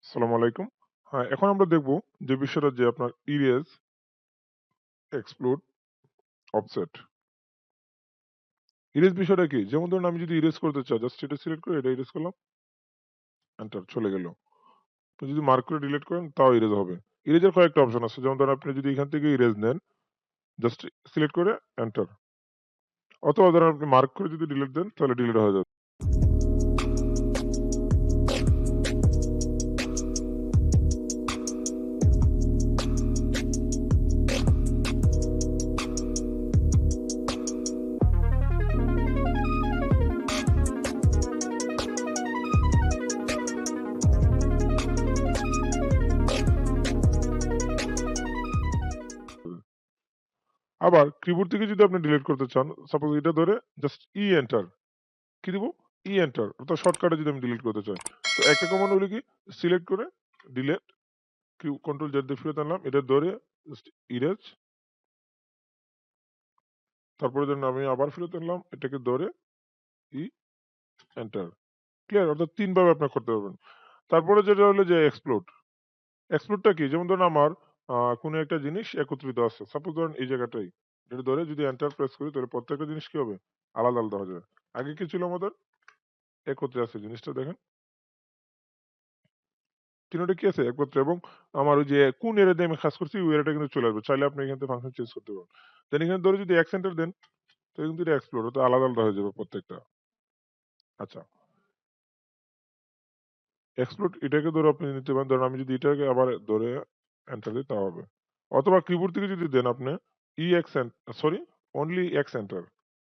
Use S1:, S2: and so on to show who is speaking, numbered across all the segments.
S1: আসসালামু আলাইকুম। হ্যাঁ, এখন আমরা দেখব যে বিষয়টা যে আপনার ইরেজ, এক্সক্লুড, অফসেট। ইরেজ বিষয়টা কি? যেমন ধরুন আমি যদি ইরেজ করতে চাই, জাস্ট এটা সিলেক্ট করে এটা ইরেজ করলাম, এন্টার চলে গেল। তো যদি মার্ক করে ডিলিট করেন তাও ইরেজ হবে। ইরেজের কয়েকটা অপশন আছে। যেমন ধরুন আপনি যদি এখান থেকে ইরেজ নেন, জাস্ট সিলেক্ট করে এন্টার। অথবা ধরুন আপনি মার্ক করে যদি ডিলিট দেন তাহলে ডিলিট হয়ে যাবে। আবার কিবোর্ড থেকে যদি আপনি ডিলিট করতে চান, সাপোজ এটা ধরে জাস্ট এন্টার। কি দিব? এন্টার। অর্থাৎ শর্টকাটে যদি আমি ডিলিট করতে চাই। তো একটা কমান্ড হলো কি? সিলেক্ট করে ডিলিট কন্ট্রোল জেড দিয়ে ফেরত আনলাম, এটা ধরে জাস্ট ইরেজ, তারপরে ধরেন আমি আবার ফেরত আনলাম, এটাকে ধরে ই এন্টার। ক্লিয়ার? অর্থাৎ ৩ ভাবে আপনি করতে পারবেন। তারপরে যেটা হলো যে এক্সপ্লোড। এক্সপ্লোডটা কি? যেমন ধরুন আমার কোনো একটা জিনিস একত্রিত আছে। সাপোজ ধরেন এই জায়গাটাই। এটা ধরে যদি এন্টার প্রেস করি তাহলে প্রত্যেকটা জিনিস কি হবে? আলাদা, আলাদা হয়ে যাবে। আগে কি ছিল আমাদের? একত্রে আছে জিনিসটা দেখেন। ৩ টা কি আছে? একত্রে, এবং আমার ওই যে কোন এরিয়া দিয়ে আমি কাজ করছি ওই এরিয়াটা কিন্তু চলে আসবে। চাইলে আপনি এখান থেকে ফাংশন চেঞ্জ করতে পারবেন। দেন এখানে ধরে যদি এক্স এন্টার দেন তাহলে কিন্তু এটা এক্সপ্লোড হতে আলাদা, আলাদা হয়ে যাবে প্রত্যেকটা। আচ্ছা। এক্সপ্লোড এটাকে ধরে আপনি নিতে পারেন। ধরেন আমি যদি এটাকে আবার ধরে এন্টার দিই তাও হবে। অথবা কিবোর্ড থেকে যদি দেন আপনি x sorry only x enter,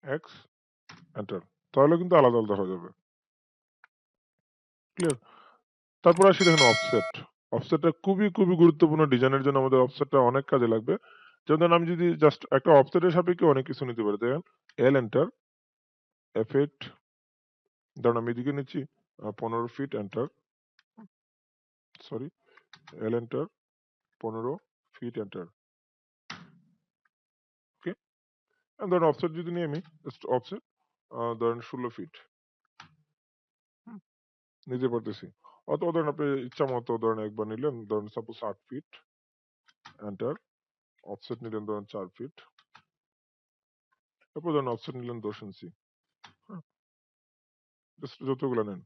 S1: x enter, তাহলে কিন্তু আলাদা, আলাদা হয়ে যাবে। ক্লিয়ার? তারপর আসি দেখেন অফসেট। অফসেটটা খুবই, খুবই গুরুত্বপূর্ণ। ডিজাইনের জন্য আমাদের অফসেটটা অনেক কাজে লাগবে। যেমন ধরেন আমি যদি জাস্ট একটা অফসেটের সাপেক্ষে অনেক কিছু নিতে পারি। দেখেন এল এন্টার, F8, ধরেন আমি এদিকে নিচ্ছি 15 feet enter, sorry L enter 15 feet enter. Okay? ধরেন অফসেট যদি নিই আমি, জাস্ট অফসেট ধরেন 16 ফিট। হুম? নিতে পারতেছি। অথবা ধরেন আপনি ইচ্ছা মতো ধরেন একবার নিলেন, ধরেন সাপোজ 8 ফিট এন্টার, অফসেট নিলেন ধরেন 4 ফিট। তারপর ধরেন অফসেট নিলেন 10 ইঞ্চি। হ্যাঁ? জাস্ট যতগুলো নেন।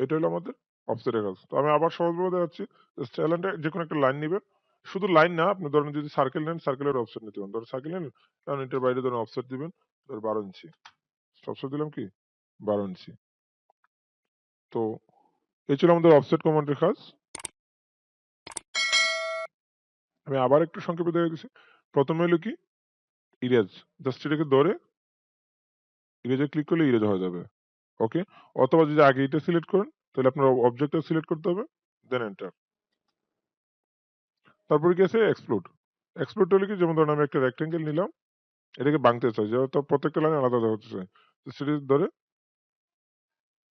S1: এটা হলো আমাদের অফসেটের কাজ। তো আমি আবার সহজভাবে দেখাচ্ছি। জাস্ট এলেনটা যেকোনো একটা লাইন নিবেন। শুধু লাইন না, আপনি ধরেন যদি সার্কেল নেন, সার্কেলের অফসেট নিতে পারেন। ধরেন সার্কেল নিলেন, কারণ এটার বাইরে ধরেন অফসেট দিবেন, ধরেন 12 ইঞ্চি। অফসেট দিলাম কি? 12 ইঞ্চি। তো এই ছিল আমাদের অফসেট কমান্ডের কাজ। আমি আবার একটু সংক্ষেপে দেখে দিচ্ছি। প্রথমে হলো কি? ইরেজ। জাস্ট এটাকে ধরে ইরেজে ক্লিক করলে ইরেজ হয়ে যাবে। ওকে? অথবা যদি আগে এটা সিলেক্ট করেন তাহলে আপনার অবজেক্টটা সিলেক্ট করতে হবে, দেন এন্টার। তারপরে কি আছে? এক্সপ্লোড। এক্সপ্লোড হলো কি? যেমন ধরেন আমি একটা রেক্টেঙ্গেল নিলাম, এটাকে ভাঙতে চাই। যেহেতু প্রত্যেকটা লাইন আলাদা, আলাদা হতে চাই। তো সেটা ধরে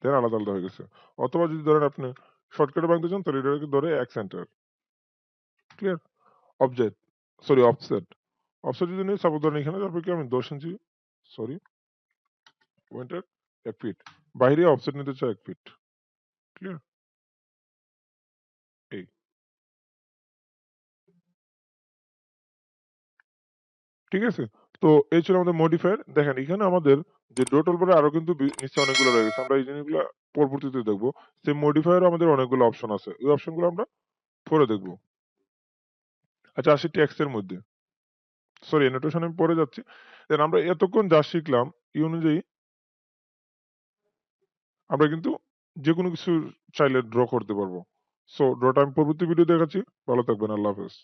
S1: দেন আলাদা, আলাদা হয়ে গেছে। অথবা যদি ধরেন আপনি শর্টকাটে ভাঙতে চান তাহলে এটাকে ধরে x enter. Clear? Object sorry offset. Offset যদি নেই, সাপোজ ধরেন এখানে তারপর কি আমি 10 ইঞ্চি, সরি এন্টার, 1 ফিট। বাইরে অফসেট নিতে চাই 1 ফিট। ক্লিয়ার? এই। ঠিক আছে? তো এই ছিল আমাদের মডিফায়ার। দেখেন এখানে আমাদের যে ড্র টুলবারে আরো কিন্তু নিচে অনেকগুলো রয়ে গেছে। আমরা এই জিনিসগুলা পরবর্তীতে দেখব। সেম মডিফায়ারও আমাদের অনেকগুলো অপশন আছে। ওই অপশনগুলো আমরা পরে দেখব। আচ্ছা আসি টেক্সটের মধ্যে। সরি অ্যানোটেশন আমি পরে যাচ্ছি। দেন আমরা এতক্ষণ যা শিখলাম এই অনুযায়ী আমরা কিন্তু যেকোনো কিছু চাইলে ড্র করতে পারবো। সো ড্রটা আমি পরবর্তী ভিডিও দেখাচ্ছি। ভালো থাকবেন। আল্লাহ হাফেজ।